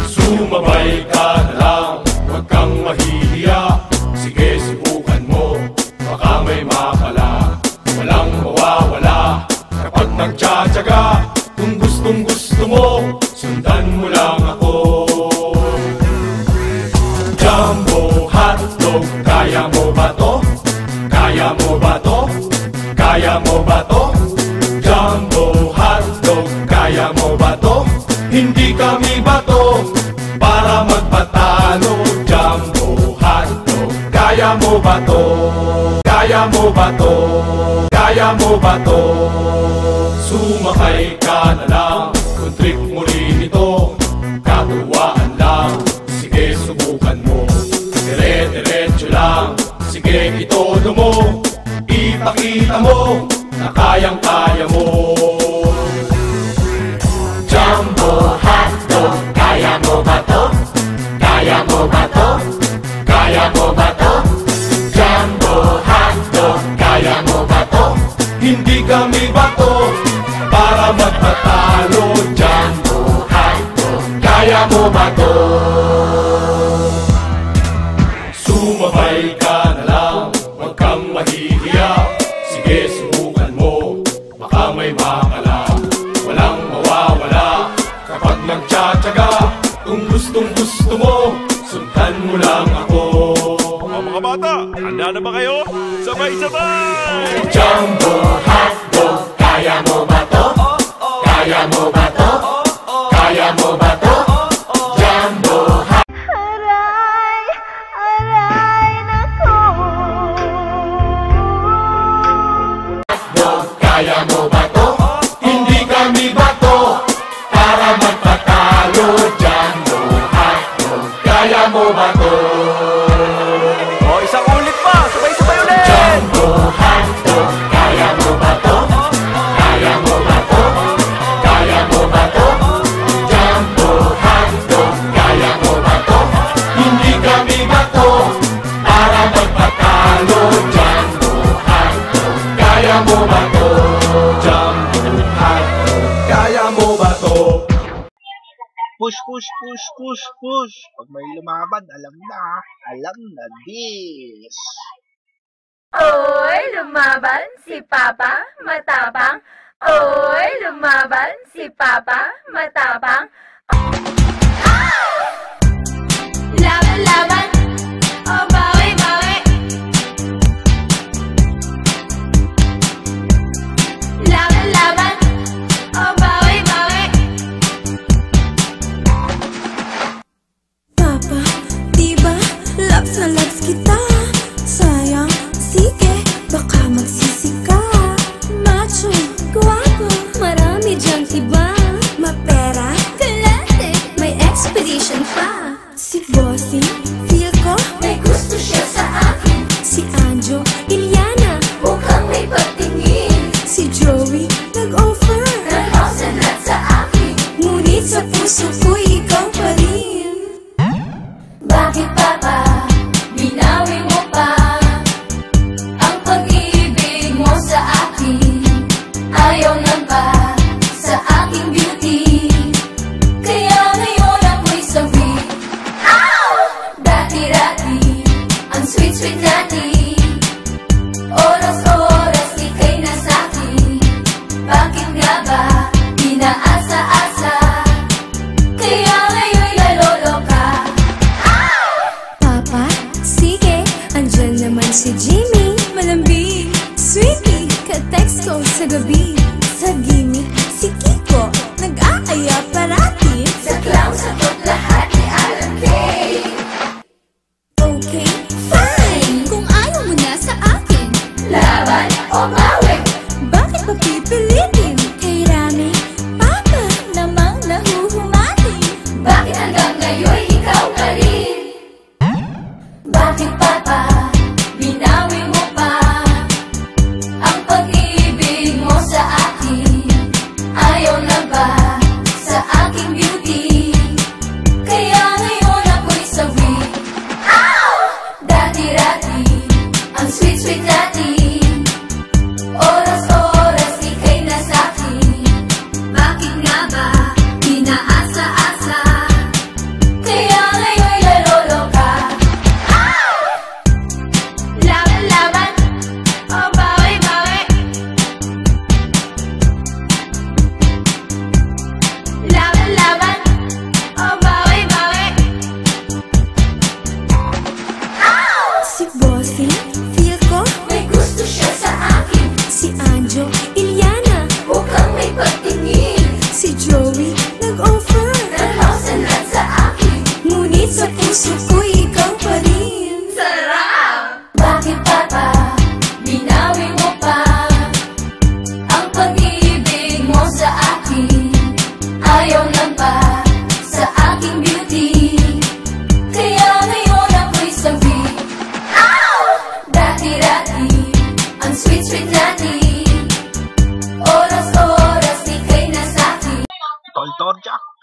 Sumabay ka na lang, huwag kang mahihiya. Sige, subukan mo, baka may makala. Walang mawawala kapag nagtsatsaga. Kung gustong gusto mo, sundan mo lang ako. Jumbo hotdog, kaya mo ba to? Kaya mo ba to? Kaya mo ba to? Jumbo hotdog, kaya mo ba to? Hindi kami bato para magpatalo. Jumbo hotdog, kaya mo ba to? Kaya mo ba to? Kaya mo ba to? Sumakay ka na lang, kung trip mo rin ito, katuwaan lang. Sige, subukan mo, dire-diretso lang. Sige, itodo mo, ipakita mo na kayang-kaya mo. Jumbo hotdog, kaya mo ba to? Kaya mo ba to? Kaya mo ba to? Jumbo hotdog, kaya mo ba to? Hindi kami bato para magpatalo. Jumbo hotdog, kaya mo ba to? Sumabay ka na lang, huwag kang mahihiya. Sige, subukan mo, baka may makala. Walang mawawala kapag nagtsatsaga. Kung gustong gusto mo, sundan mo lang ako. Mga bata, handa na ba kayo? Sabay-sabay! Jumbo hotdog, kaya mo ba to? Kaya mo ba to? Kaya mo ba to? Jumbo Aray, aray nako. hotdog, kaya mo ba to? Hindi kami bato para magpatalo. Jumbo hotdog, kaya mo ba to? O, isang ulit pa! Sabay-sabay ulit! Jumbo hotdog, kaya mo ba to? Kaya mo ba to? Kaya mo ba to? Jumbo hotdog, kaya mo ba to? Hindi kami bato para magpatalo. Jumbo hotdog, kaya mo ba to? Jumbo hotdog, kaya mo ba to? Push, push, push, push, push. Pag may lumaban, alam na this. Oy, lumaban si Papa, matapang. Oy, lumaban si Papa, matapang. Laban, laban. Oh, bawi, bawi. Laban, laban. Oh, bawi, bawi. Papa, diba? Loves na loves kita. Sayang, sige, baka magsisi ka. Macho, guwapo, marami dyang iba. Mapera, galante, may expedition pa. Si Bossing, feel ko, may gusto siya sa akin. Si Anjo, Iliana, mukhang may patingin. Si Joey, nag-offer ng house and lot sa akin. Ngunit sa puso ko'y ikaw pa rin. Bakit Papa, binawi mo pa ang pag-ibig mo sa akin? Ayaw na ba sa aking beauty? Kaya ngayon ako'y sabi, ow! Dati-dati, ang sweet-sweet natin. Oras-oras ika'y nasa'kin. Bakit nga ba pinaasa-asa? Kaya ngayon'y nalolo ka. Papa, sige, andyan naman si Jimmy. Malambing, sweetie, ka-text ko sa gabi. Sa gimmick, si Kiko, nag-aaya parati. Sa clown, sagot lahat ni Alan Kay. Okay, fine, kung ayaw mo na sa akin. Laban o bawi? Bakit pa pipilitin? Kay Rami, Papa, namang nahuhumati. Bakit hanggang ngayon ikaw pa rin? Bakit Papa, binawi mo pa ang pag-ibig mo sa akin? Ayaw na ba sa aking beauty? Kaya ngayon ako'y sawi. Ow! Dati-dati, ang sweet-sweet natin.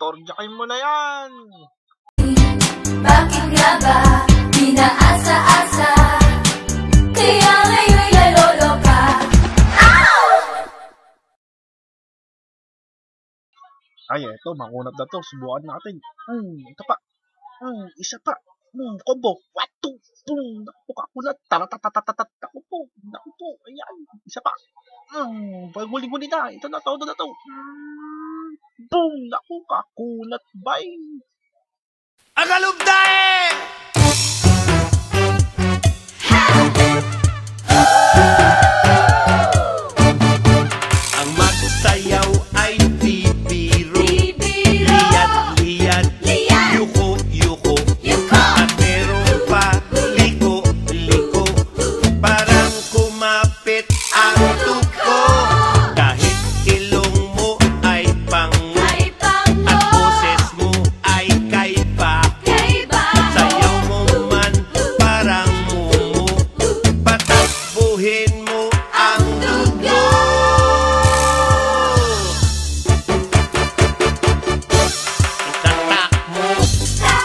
Torjakin mo na yan. Bakit nga ba pinaasa-asa? Kaya ngayon nalolo ka. Ow! Ay, eto, makunat na to. Subukan natin. Ito pa. Isa pa. Combo. 1, 2, boom. Naku po, kakunat. Taratatatat. Naku po. Ayan. Isa pa. Paguli-guli na. Ito na to. Boom. Naku, kakunat. Bye. Agalugdae! Ang magsayaw ay bibiro. Liyad, yuko. At meron pa liko. Parang kumapit ang tuko. Kahit ilong mo ay pango. At boses mo ay kaiba. Sayaw mo man parang mumu. Patakbuhin mo ang dugo. Itatak mo.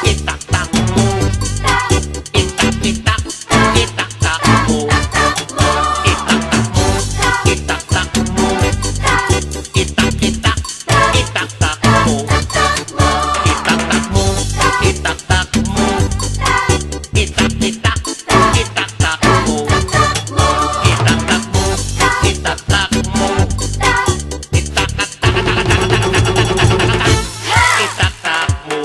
Itaktak mo. Itak-itak. Itaktak mo. Itaktak mo. Itaktak mo. Itak-itak. Itaktak mo. Itaktak mo. Itaktak mo. Itak-itak. Itaktak mo. Itaktak mo. Itaktak mo. Itaktak mo.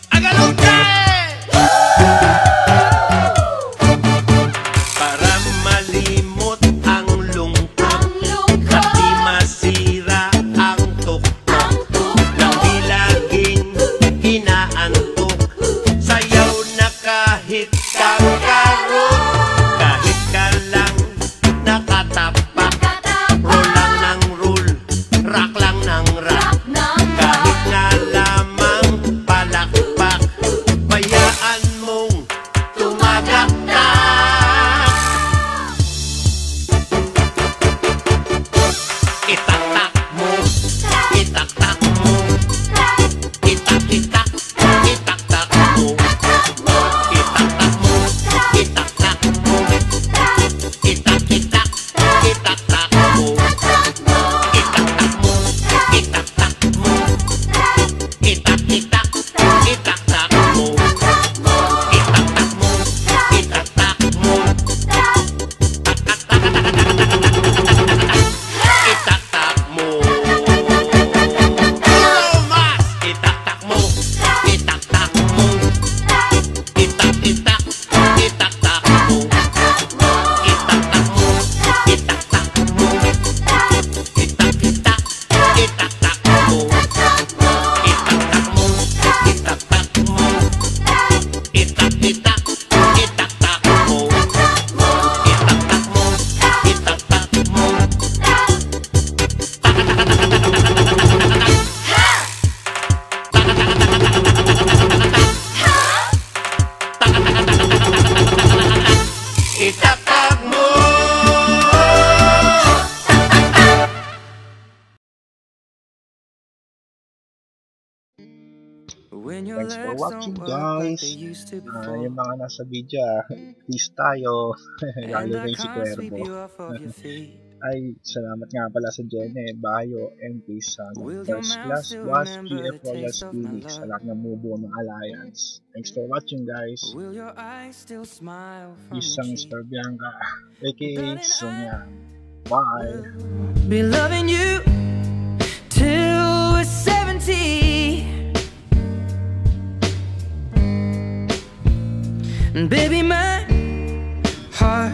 Agalugdae! Para malimot ang lungkot at di masira ang tuktok ng di laging inaantok. Sayaw na kahit kakarot, kahit ka lang nakatapak. Roll lang ng roll, rock lang ng rock. Kahit nga lamang palakpak, bayaan mong tumagaktak. Itaktak mo. Itaktak mo. Itak-itak. Itaktak mo. Itaktak mo. Itaktak mo. Itak-itak. Itaktak mo. Itaktak mo. Itaktak mo. Itak-itak. Itaktak mo. Itaktak mo. Itaktak mo. Itaktak mo. Uno mas. Itaktak mo. Itaktak mo. Itak-itak. Itaktak mo. Itaktak mo. Itaktak mo. Itak-itak. Itaktak mo. Itaktak mo. Itaktak mo. Itak-itak. Itaktak mo. Itaktak mo. Itaktak mo. Itaktak mo. Thanks for watching, guys. Yung mga nasa video, peace tayo. Lalo na yung si Cuervo. Ay, salamat nga pala sa Jene, Bayo, MK San, First Class, Was, GF Royals, Felix, sa lahat ng mubo ng Alliance. Thanks for watching, guys. Isang Star Bianca, aka Sonia. Bye! Be loving you till we're 70. And baby, my heart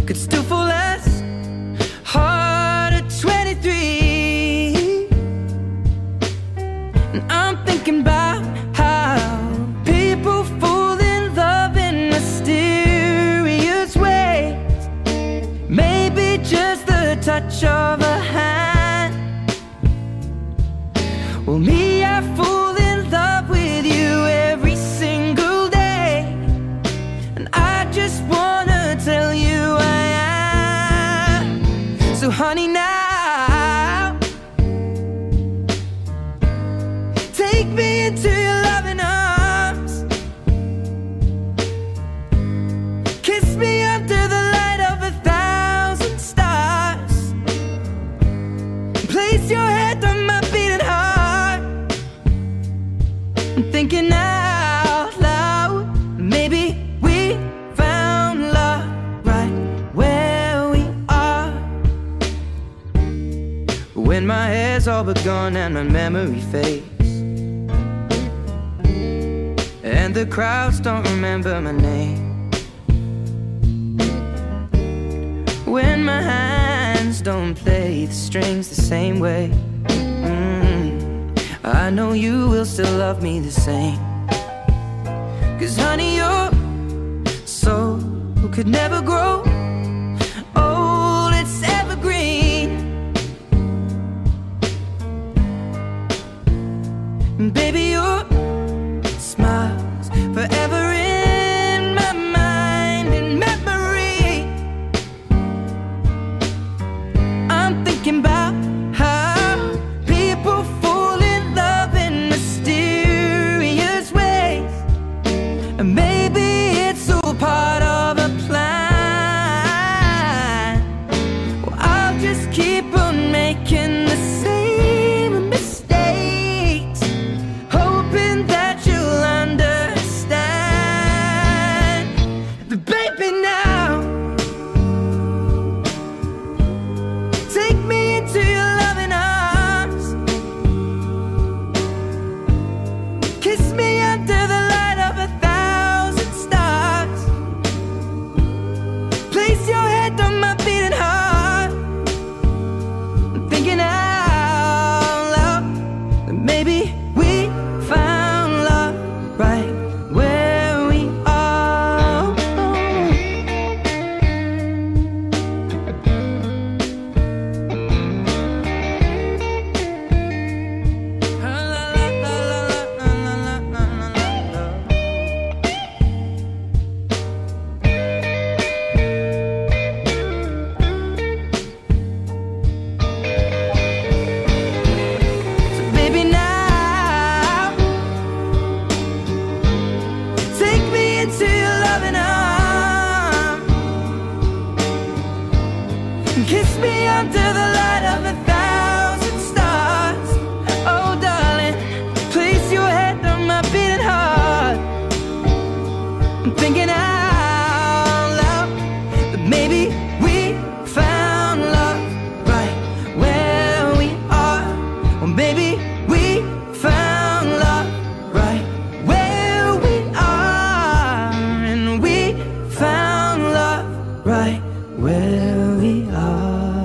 could still fall as hard at 23. And I'm thinking about how people fall in love in mysterious ways. Maybe just the touch of a hand. Well, me, I fall in love with you every single day. And I just wanna tell you I am honey, now take me into your loving arms. Kiss me under the light of 1,000 stars. Place your head on my beating heart. I'm thinking out loud, maybe we found love right where we are. When my hair's all but gone and my memory fades, and the crowds don't remember my name, when my hands don't play the strings the same way, I know you will still love me the same. 'Cause honey, your soul could never grow old, it's evergreen. And baby, your smile's forever in my mind and memory. I'm thinking about how people fall in love in mysterious ways, and maybe it's all part of a plan. Well, I'll just keep on making the same mistakes, hoping that you'll understand. But baby, now take me into your loving arms. Kiss me under the light of 1,000 stars. Place your head on my beating heart. I'm thinking out loud that maybe we found love right where we are. So baby, now take me into your loving arms. Kiss me under the light of 1,000 stars. Oh darling, place your head on my beating heart. I'm thinking out loud that maybe we found love right where we are. Or maybe we found love right where we are. And we found love right where we are.